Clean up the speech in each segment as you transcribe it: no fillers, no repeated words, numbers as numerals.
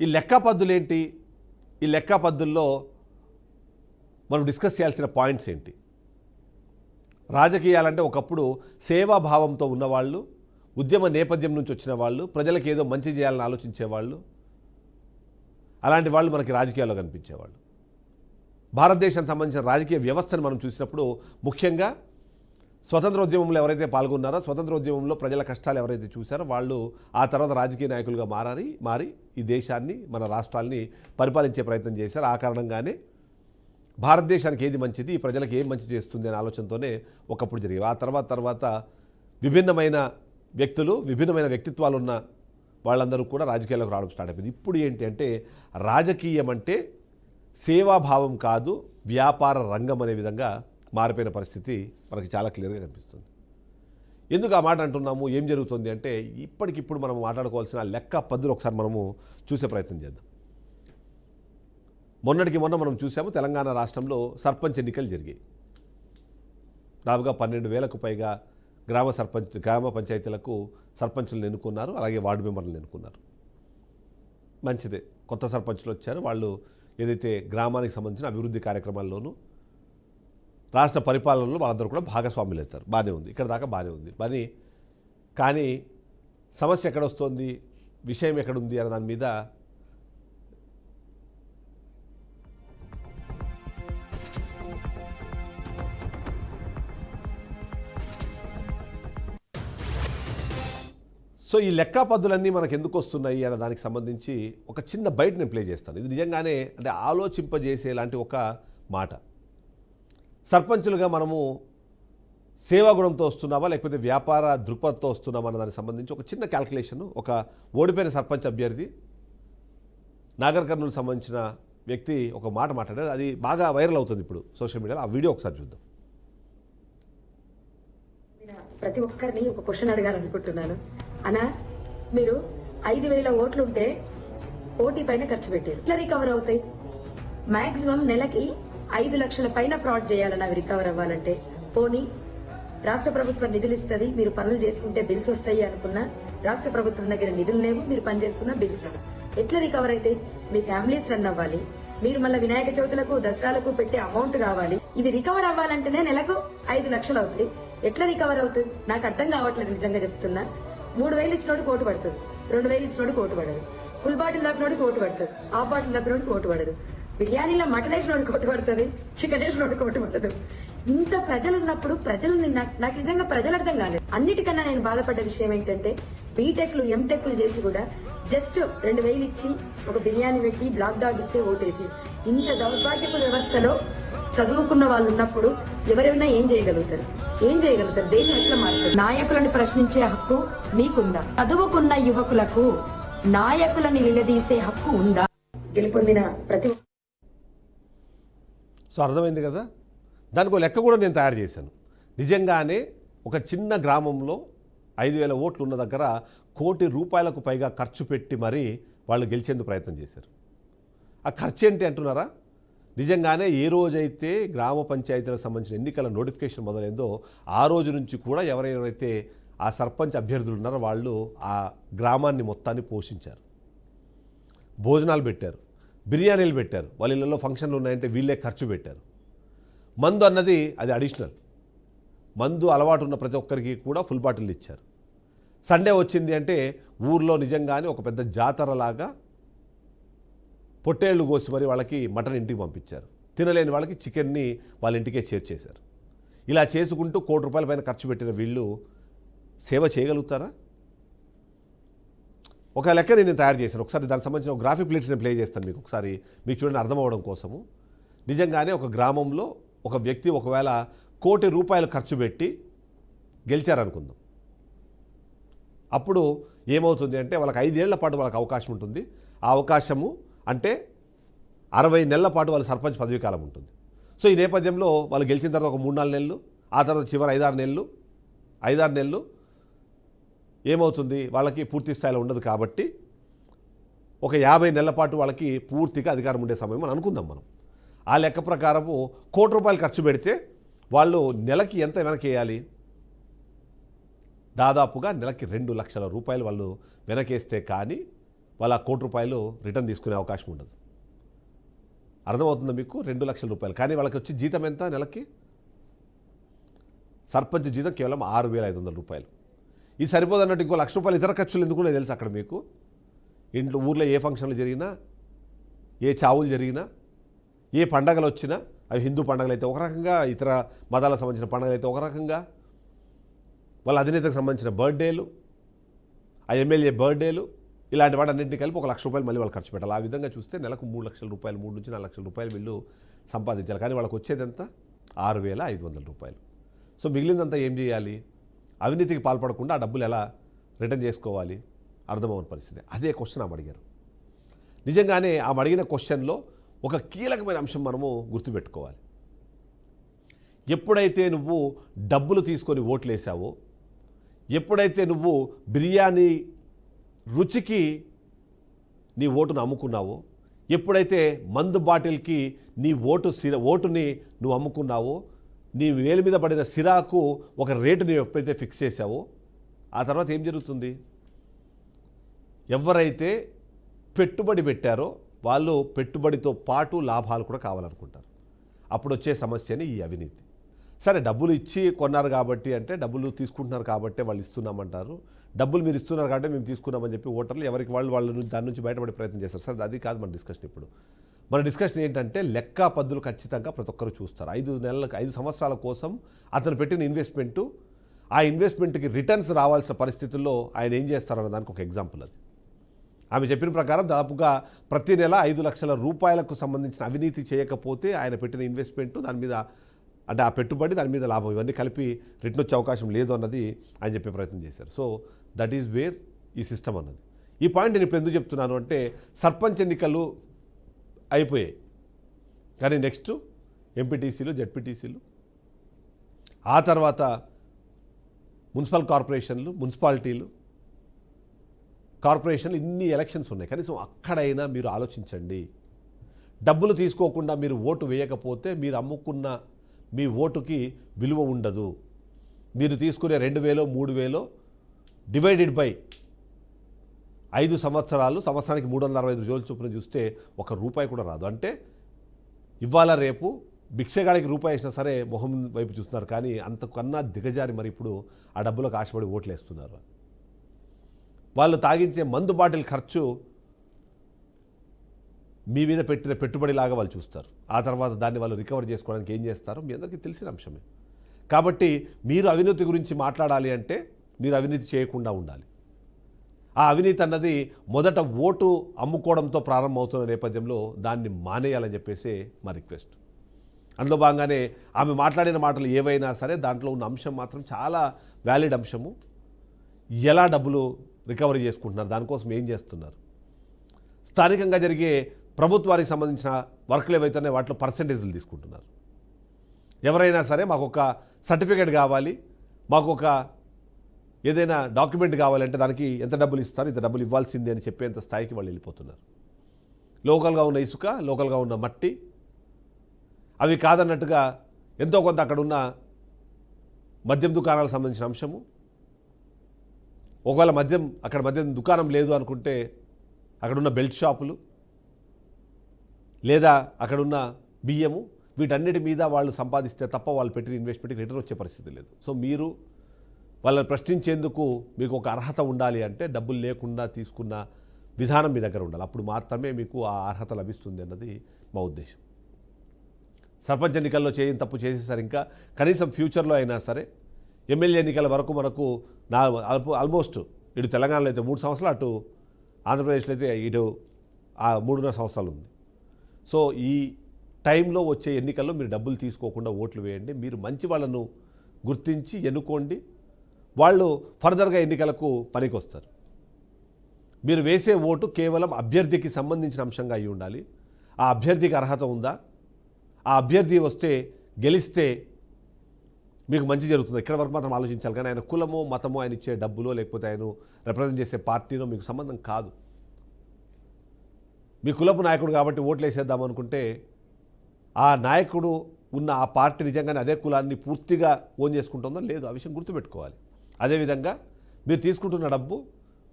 ఈ లెక్కపద్దులేంటి? ఈ లెక్కపద్దుల్లో మనం డిస్కస్ చేయాల్సిన పాయింట్స్ ఏంటి? రాజకీయాలంటే ఒకప్పుడు సేవాభావంతో ఉన్నవాళ్ళు, ఉద్యమ నేపథ్యం నుంచి వచ్చిన వాళ్ళు, ప్రజలకు ఏదో మంచి చేయాలని ఆలోచించేవాళ్ళు, అలాంటి వాళ్ళు మనకి రాజకీయాల్లో కనిపించేవాళ్ళు. భారతదేశానికి సంబంధించిన రాజకీయ వ్యవస్థను మనం చూసినప్పుడు ముఖ్యంగా స్వతంత్రోద్యమంలో ఎవరైతే పాల్గొన్నారో, స్వతంత్రోద్యమంలో ప్రజల కష్టాలు ఎవరైతే చూశారో వాళ్ళు ఆ తర్వాత రాజకీయ నాయకులుగా మారి ఈ దేశాన్ని, మన రాష్ట్రాల్ని పరిపాలించే ప్రయత్నం చేశారు. ఆ కారణంగానే భారతదేశానికి ఏది మంచిది, ఈ ప్రజలకు ఏం మంచి చేస్తుంది అనే ఆలోచనతోనే ఒకప్పుడు జరిగేవి. ఆ తర్వాత విభిన్నమైన వ్యక్తులు, విభిన్నమైన వ్యక్తిత్వాలు ఉన్న వాళ్ళందరూ కూడా రాజకీయాలకు రావడం స్టార్ట్ అయిపోయింది. ఇప్పుడు ఏంటి అంటే రాజకీయం అంటే సేవాభావం కాదు, వ్యాపార రంగం అనే విధంగా మారిపోయిన పరిస్థితి మనకి చాలా క్లియర్గా కనిపిస్తుంది. ఎందుకు ఆ మాట అంటున్నాము? ఏం జరుగుతుంది అంటే ఇప్పటికిప్పుడు మనం మాట్లాడుకోవాల్సిన లెక్క పద్దులు ఒకసారి మనము చూసే ప్రయత్నం చేద్దాం. మొన్నటికి మొన్న మనం చూసాము, తెలంగాణ రాష్ట్రంలో సర్పంచ్ ఎన్నికలు జరిగాయి. దాదాపుగా 12,000కు పైగా గ్రామ పంచాయతీలకు సర్పంచులను ఎన్నుకున్నారు, అలాగే వార్డు మెంబర్లను ఎన్నుకున్నారు. మంచిదే, కొత్త సర్పంచులు వచ్చారు. వాళ్ళు ఏదైతే గ్రామానికి సంబంధించిన అభివృద్ధి కార్యక్రమాల్లోనూ రాష్ట్ర పరిపాలనలో వాళ్ళందరూ కూడా భాగస్వాములు అవుతారు. బాగానే ఉంది, ఇక్కడ దాకా బాగానే ఉంది. కానీ సమస్య ఎక్కడొస్తుంది, విషయం ఎక్కడుంది అనే దాని మీద సో ఈ లెక్క పద్దులన్నీ మనకు ఎందుకు వస్తున్నాయి అనే దానికి సంబంధించి ఒక చిన్న బయట నేను ప్లే చేస్తాను. ఇది నిజంగానే అంటే ఆలోచింపజేసేలాంటి ఒక మాట. సర్పంచులుగా మనము సేవాగుణంతో వస్తున్నామా లేకపోతే వ్యాపార దృక్పథంతో వస్తున్నామా అన్న దానికి సంబంధించి ఒక చిన్న క్యాల్కులేషన్. ఒక ఓడిపోయిన సర్పంచ్ అభ్యర్థి నాగర్ కర్నూలు సంబంధించిన వ్యక్తి ఒక మాట మాట్లాడారు. అది బాగా వైరల్ అవుతుంది ఇప్పుడు సోషల్ మీడియాలో. ఆ వీడియో ఒకసారి చూద్దాం. ప్రతి ఒక్కరిని ఒక క్వశ్చన్ అడగాలనుకుంటున్నాను. అన్నా, మీరు 5,000 ఓట్లు ఉంటే కోటి పైన ఖర్చు పెట్టారు, ఎట్లా రికవర్ అవుతాయి? మాక్సిమం నెలకి 5 లక్షల పైన ఫ్రాడ్ చేయాలన్నా అవి రికవర్ అవ్వాలంటే. పోనీ రాష్ట్ర ప్రభుత్వం నిధులు ఇస్తుంది, మీరు పనులు చేసుకుంటే బిల్స్ వస్తాయి అనుకున్నా రాష్ట్ర ప్రభుత్వం దగ్గర నిధులు లేవు, మీరు పని చేసుకున్న బిల్స్ రావు. ఎట్లా రికవర్ అయితే? మీ ఫ్యామిలీస్ రన్ అవ్వాలి, మీరు మళ్ళీ వినాయక చవితులకు దసరాలకు పెట్టే అమౌంట్ కావాలి. ఇవి రికవర్ అవ్వాలంటేనే నెలకు 5 లక్షలు అవుతుంది. ఎట్లా రికవర్ అవుతుంది? నాకు అర్థం కావట్లేదు, నిజంగా చెప్తున్నా. 3,000 ఇచ్చినోడు కోటు పడుతుంది, 2,000 ఇచ్చినోడు కోటు పడదు, ఫుల్ బాటిల్ దాపినోడు కోటు పడుతుంది, హాఫ్ బాటిల్ దాపినోడు కోటు పడదు, బిర్యానీలో మటన్ వేసినోడు కోటు పడుతుంది, చికెన్ వేసినోడు కోటు పడదు. ఇంత ప్రజలు ఉన్నప్పుడు ప్రజలు నాకు నిజంగా ప్రజలు అర్థం కాలేదు. అన్నిటికన్నా నేను బాధపడ్డ విషయం ఏంటంటే బీటెక్లు ఎంటెక్లు చేసి కూడా జస్ట్ 2,000 ఇచ్చి ఒక బిర్యానీ పెట్టి బ్లాక్ డాగ్ ఇస్తే ఓటేసి, ఇంత దౌర్భాగ్యపు వ్యవస్థలో చదువుకున్న వాళ్ళు ఉన్నప్పుడు ఎవరైనా ఏం చేయగలుగుతారు? దేశం ఎట్లా మారుతుంది? నాయకులను ప్రశ్నించే హక్కు మీకుందా? చదువుకున్న యువకులకు నాయకులను నిలదీసే హక్కు ఉందా? గెలుపొందిన ప్రతి సో అర్థమైంది కదా. దానికి లెక్క కూడా నేను తయారు చేశాను. నిజంగానే ఒక చిన్న గ్రామంలో 5,000 ఓట్లు ఉన్న దగ్గర ₹1,00,00,000 పైగా ఖర్చు పెట్టి మరీ వాళ్ళు గెలిచేందుకు ప్రయత్నం చేశారు. ఆ ఖర్చు ఏంటి అంటున్నారా? నిజంగానే ఏ రోజైతే గ్రామ పంచాయతీలకు సంబంధించిన ఎన్నికల నోటిఫికేషన్ మొదలైందో ఆ రోజు నుంచి కూడా ఎవరైతే ఆ సర్పంచ్ అభ్యర్థులు ఉన్నారో వాళ్ళు ఆ గ్రామాన్ని మొత్తాన్ని పోషించారు. భోజనాలు పెట్టారు, బిర్యానీలు పెట్టారు, వాళ్ళ ఇళ్ళల్లో ఫంక్షన్లు ఉన్నాయంటే వీళ్ళే ఖర్చు పెట్టారు. మందు అన్నది అది అడిషనల్. మందు అలవాటు ఉన్న ప్రతి ఒక్కరికి కూడా ఫుల్ బాటిల్ ఇచ్చారు. సండే వచ్చింది అంటే ఊర్లో నిజంగానే ఒక పెద్ద జాతరలాగా పొట్టేళ్లు కోసి మరి వాళ్ళకి మటన్ ఇంటికి పంపించారు. తినలేని వాళ్ళకి చికెన్ని వాళ్ళ ఇంటికే చేర్చేశారు. ఇలా చేసుకుంటూ ₹1,00,00,000 పైన ఖర్చు పెట్టిన వీళ్ళు సేవ చేయగలుగుతారా? ఒక లెక్క నేను తయారు చేశాను. ఒకసారి దానికి సంబంధించిన గ్రాఫిక్ ప్లేట్స్ నేను ప్లే చేస్తాను మీకు. ఒకసారి మీకు చూడండి, అర్థం అవ్వడం కోసము. నిజంగానే ఒక గ్రామంలో ఒక వ్యక్తి ఒకవేళ ₹1,00,00,000 ఖర్చు పెట్టి గెలిచారనుకుందాం. అప్పుడు ఏమవుతుంది అంటే వాళ్ళకి 5 ఏళ్ల పాటు వాళ్ళకి అవకాశం ఉంటుంది. ఆ అవకాశము అంటే 60 నెలల పాటు వాళ్ళ సర్పంచ్ పదవీ కాలం ఉంటుంది. సో ఈ నేపథ్యంలో వాళ్ళు గెలిచిన తర్వాత ఒక 3-4 నెలలు, ఆ తర్వాత చివరి 5-6 నెలలు ఏమవుతుంది, వాళ్ళకి పూర్తి స్థాయిలో ఉండదు. కాబట్టి ఒక 50 నెలల పాటు వాళ్ళకి పూర్తిగా అధికారం ఉండే సమయం అని అనుకుందాం మనం. ఆ లెక్క ప్రకారము ₹1,00,00,000 ఖర్చు పెడితే వాళ్ళు నెలకి ఎంత వెనకేయాలి? దాదాపుగా నెలకి ₹2,00,000 వాళ్ళు వెనకేస్తే కానీ వాళ్ళు ఆ ₹1,00,00,000 రిటర్న్ తీసుకునే అవకాశం ఉండదు. అర్థమవుతుందా మీకు? ₹2,00,000. కానీ వాళ్ళకి వచ్చి జీతం ఎంత నెలకి? సర్పంచ్ జీతం కేవలం ₹6,500. ఇది సరిపోదన్నట్టు ఇంకో ₹1,00,000 ఇతర ఖర్చులు ఎందుకు తెలుసు అక్కడ మీకు. ఇంట్లో ఊర్లో ఏ ఫంక్షన్లు జరిగినా, ఏ చావులు జరిగినా, ఏ పండగలు వచ్చినా, అవి హిందూ పండుగలు అయితే ఒక రకంగా, ఇతర మతాలకు సంబంధించిన పండుగలు అయితే ఒక రకంగా, వాళ్ళ అధినేతకు సంబంధించిన బర్త్డేలు, ఆ ఎమ్మెల్యే బర్త్డేలు, ఇలాంటి వాటన్నింటినీ కలిపి ఒక ₹1,00,000 మళ్ళీ వాళ్ళు ఖర్చు పెట్టాలి. ఆ విధంగా చూస్తే నెలకు ₹3,00,000, ₹3 నుంచి ₹4,00,000 వీళ్ళు సంపాదించాలి. కానీ వాళ్ళకి వచ్చేది ఎంత? ₹6,500. సో మిగిలిందంతా ఏం చేయాలి? అవినీతికి పాల్పడకుండా ఆ డబ్బులు ఎలా రిటర్న్ చేసుకోవాలి? అర్థమవుని పరిస్థితి. అదే క్వశ్చన్ ఆమె అడిగారు. నిజంగానే ఆమె అడిగిన క్వశ్చన్లో ఒక కీలకమైన అంశం మనము గుర్తుపెట్టుకోవాలి. ఎప్పుడైతే నువ్వు డబ్బులు తీసుకొని ఓట్లు వేసావో, ఎప్పుడైతే నువ్వు బిర్యానీ రుచికి నీ ఓటును అమ్ముకున్నావో, ఎప్పుడైతే మందు బాటిల్కి నీ ఓటుని నువ్వు అమ్ముకున్నావో, నీ వేలు మీద పడిన సిరాకు ఒక రేటుని ఎప్పుడైతే ఫిక్స్ చేసావో, ఆ తర్వాత ఏం జరుగుతుంది? ఎవరైతే పెట్టుబడి పెట్టారో వాళ్ళు పెట్టుబడితో పాటు లాభాలు కూడా కావాలనుకుంటారు. అప్పుడు వచ్చే సమస్యని ఈ అవినీతి. సరే, డబ్బులు ఇచ్చి కొన్నారు కాబట్టి, అంటే డబ్బులు తీసుకుంటున్నారు కాబట్టి వాళ్ళు ఇస్తున్నామంటారు. డబ్బులు మీరు ఇస్తున్నారు కాబట్టి మేము తీసుకున్నామని చెప్పి ఓటర్లు ఎవరికి వాళ్ళు దాని నుంచి బయటపడే ప్రయత్నం చేస్తారు. సరే, అది కాదు మన డిస్కషన్. ఇప్పుడు మన డిస్కషన్ ఏంటంటే లెక్క పద్దులు ఖచ్చితంగా ప్రతి ఒక్కరు చూస్తారు. 5 సంవత్సరాల కోసం అతను పెట్టిన ఇన్వెస్ట్మెంటు, ఆ ఇన్వెస్ట్మెంట్కి రిటర్న్స్ రావాల్సిన పరిస్థితుల్లో ఆయన ఏం చేస్తారన్న దానికి ఒక ఎగ్జాంపుల్ అది. ఆమె చెప్పిన ప్రకారం దాదాపుగా ప్రతి నెల ₹5,00,000 సంబంధించిన అవినీతి చేయకపోతే ఆయన పెట్టిన ఇన్వెస్ట్మెంట్, దాని మీద అంటే ఆ పెట్టుబడి, దాని మీద లాభం, ఇవన్నీ కలిపి రిటర్న్ వచ్చే అవకాశం లేదు అన్నది ఆయన చెప్పే ప్రయత్నం చేశారు. సో దట్ ఈజ్ వేర్ ఈ సిస్టమ్ అన్నది. ఈ పాయింట్ నేను ఇప్పుడు ఎందుకు చెప్తున్నాను అంటే, సర్పంచ్ ఎన్నికలు అయిపోయాయి, కానీ నెక్స్ట్ ఎంపీటీసీలు, జెడ్పీటీసీలు, ఆ తర్వాత మున్సిపల్ కార్పొరేషన్లు, మున్సిపాలిటీలు, కార్పొరేషన్లు, ఇన్ని ఎలక్షన్స్ ఉన్నాయి. కనీసం అక్కడైనా మీరు ఆలోచించండి. డబ్బులు తీసుకోకుండా మీరు ఓటు వేయకపోతే మీరు అమ్ముకున్న మీ ఓటుకి విలువ ఉండదు. మీరు తీసుకునే 2,000, 3,000 డివైడెడ్ బై 5 సంవత్సరాలు, సంవత్సరానికి 365 రోజుల చొప్పున చూస్తే ₹1 కూడా రాదు. అంటే ఇవాళ రేపు భిక్షగాడికి ₹1 వేసినా సరే మొహం వైపు చూస్తున్నారు. కానీ అంతకన్నా దిగజారి మరి ఇప్పుడు ఆ డబ్బులకు ఆశపడి ఓట్లు వేస్తున్నారు. వాళ్ళు తాగించే మందు బాటిల్ ఖర్చు మీ మీద పెట్టిన పెట్టుబడిలాగా వాళ్ళు చూస్తారు. ఆ తర్వాత దాన్ని వాళ్ళు రికవర్ చేసుకోవడానికి ఏం చేస్తారో మీ అందరికీ తెలిసిన అంశమే. కాబట్టి మీరు అవినీతి గురించి మాట్లాడాలి అంటే మీరు అవినీతి చేయకుండా ఉండాలి. ఆ అవినీతి అన్నది మొదట ఓటు అమ్ముకోవడంతో ప్రారంభమవుతున్న నేపథ్యంలో దాన్ని మానేయాలని చెప్పేసి మా రిక్వెస్ట్. అందులో భాగంగానే ఆమె మాట్లాడిన మాటలు ఏవైనా సరే దాంట్లో ఉన్న అంశం మాత్రం చాలా వ్యాలిడ్ అంశము. ఎలా డబ్బులు రికవరీ చేసుకుంటున్నారు, దానికోసం ఏం చేస్తున్నారు, స్థానికంగా జరిగే ప్రభుత్వానికి సంబంధించిన వర్క్లు ఏవైతే వాటిలో పర్సంటేజ్లు తీసుకుంటున్నారు. ఎవరైనా సరే మాకు ఒక సర్టిఫికేట్ కావాలి, మాకు ఒక ఏదైనా డాక్యుమెంట్ కావాలంటే దానికి ఎంత డబ్బులు ఇస్తారు, ఇంత డబ్బులు ఇవ్వాల్సిందే అని చెప్పేంత స్థాయికి వాళ్ళు వెళ్ళిపోతున్నారు. లోకల్గా ఉన్న ఇసుక, లోకల్గా ఉన్న మట్టి, అవి కాదన్నట్టుగా ఎంతో కొంత అక్కడున్న మద్యం దుకాణాలకు సంబంధించిన అంశము. ఒకవేళ అక్కడ మద్యం దుకాణం లేదు అనుకుంటే అక్కడున్న బెల్ట్ షాపులు, లేదా అక్కడున్న బియ్యము, వీటన్నిటి మీద వాళ్ళు సంపాదిస్తే తప్ప వాళ్ళు పెట్టిన ఇన్వెస్ట్మెంట్కి రిటర్న్ వచ్చే పరిస్థితి లేదు. సో మీరు వాళ్ళని ప్రశ్నించేందుకు మీకు ఒక అర్హత ఉండాలి అంటే డబ్బులు లేకుండా తీసుకున్న విధానం మీ దగ్గర ఉండాలి. అప్పుడు మాత్రమే మీకు ఆ అర్హత లభిస్తుంది అన్నది మా ఉద్దేశం. సర్పంచ్ ఎన్నికల్లో చేయని తప్పు చేసేసారు. ఇంకా కనీసం ఫ్యూచర్లో అయినా సరే ఎమ్మెల్యే ఎన్నికల వరకు మనకు ఆల్మోస్ట్ ఇటు తెలంగాణలో అయితే 3 సంవత్సరాలు, అటు ఆంధ్రప్రదేశ్లో అయితే ఇటు 3.5 సంవత్సరాలు ఉంది. సో ఈ టైంలో వచ్చే ఎన్నికల్లో మీరు డబ్బులు తీసుకోకుండా ఓట్లు వేయండి. మీరు మంచి వాళ్ళను గుర్తించి ఎన్నుకోండి. వాళ్ళు ఫర్దర్గా ఎన్నికలకు పనికి వస్తారు. మీరు వేసే ఓటు కేవలం అభ్యర్థికి సంబంధించిన అంశంగా అయి ఉండాలి. ఆ అభ్యర్థికి అర్హత ఉందా, ఆ అభ్యర్థి వస్తే గెలిస్తే మీకు మంచి జరుగుతుంది, ఇక్కడ వరకు మాత్రం ఆలోచించాలి. కానీ ఆయన కులమో మతమో, ఆయన ఇచ్చే డబ్బులో, లేకపోతే ఆయన రిప్రజెంట్ చేసే పార్టీనో మీకు సంబంధం కాదు. మీ కులపు నాయకుడు కాబట్టి ఓట్లు వేసేద్దాం అనుకుంటే ఆ నాయకుడు ఉన్న ఆ పార్టీ నిజంగానే అదే కులాన్ని పూర్తిగా ఓన్ చేసుకుంటుందో లేదు, ఆ విషయం గుర్తుపెట్టుకోవాలి. అదేవిధంగా మీరు తీసుకుంటున్న డబ్బు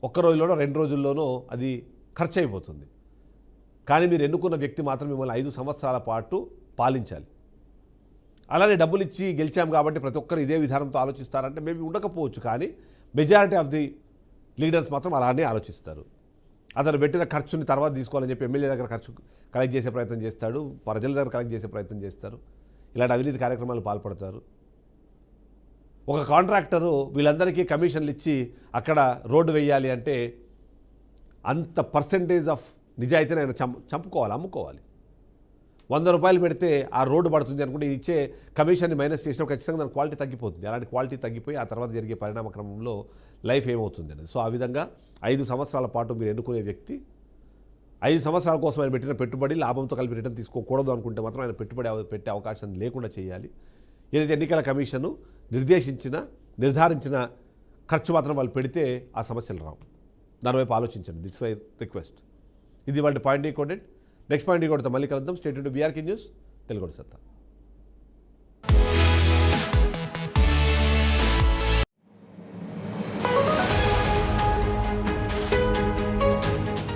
1 రోజులోనో 2 రోజుల్లోనో అది ఖర్చు అయిపోతుంది. కానీ మీరు ఎన్నుకున్న వ్యక్తి మాత్రం మిమ్మల్ని 5 సంవత్సరాల పాటు పాలించాలి. అలానే డబ్బులు ఇచ్చి గెలిచాం కాబట్టి ప్రతి ఒక్కరు ఇదే విధానంతో ఆలోచిస్తారంటే మేబీ ఉండకపోవచ్చు, కానీ మెజారిటీ ఆఫ్ ది లీడర్స్ మాత్రం అలానే ఆలోచిస్తారు. అతను పెట్టిన ఖర్చుని తర్వాత తీసుకోవాలని చెప్పి ఎమ్మెల్యే దగ్గర ఖర్చు కలెక్ట్ చేసే ప్రయత్నం చేస్తాడు, ప్రజల దగ్గర కలెక్ట్ చేసే ప్రయత్నం చేస్తారు, ఇలాంటి అవినీతి కార్యక్రమాలు పాల్పడతారు. ఒక కాంట్రాక్టరు వీళ్ళందరికీ కమిషన్లు ఇచ్చి అక్కడ రోడ్డు వేయాలి అంటే అంత పర్సెంటేజ్ ఆఫ్ నిజాయితీని ఆయన చంపుకోవాలి, అమ్ముకోవాలి. 100 రూపాయలు పెడితే ఆ రోడ్డు పడుతుంది అనుకుంటే ఇచ్చే కమిషన్ని మైనస్ చేసినప్పుడు ఖచ్చితంగా దాని క్వాలిటీ తగ్గిపోతుంది. అలాంటి క్వాలిటీ తగ్గిపోయి ఆ తర్వాత జరిగే పరిణామ క్రమంలో లైఫ్ ఏమవుతుంది అనేది. సో ఆ విధంగా 5 సంవత్సరాల పాటు మీరు ఎన్నుకునే వ్యక్తి 5 సంవత్సరాల కోసం ఆయన పెట్టిన పెట్టుబడి లాభంతో కలిపి రిటర్న్ తీసుకోకూడదు అనుకుంటే మాత్రం ఆయన పెట్టుబడి పెట్టే అవకాశం లేకుండా చేయాలి. ఏదైతే ఎన్నికల కమిషను నిర్ధారించిన ఖర్చు మాత్రం వాళ్ళు పెడితే ఆ సమస్యలు రావు. దానివైపు ఆలోచించండి. That's my request. ఇది వాళ్ళ పాయింట్ డీకోడెడ్. నెక్స్ట్ పాయింట్ డీకోడ్తో మళ్ళీ కలుద్దాం. Stay to BRK news Telugu సత్తా.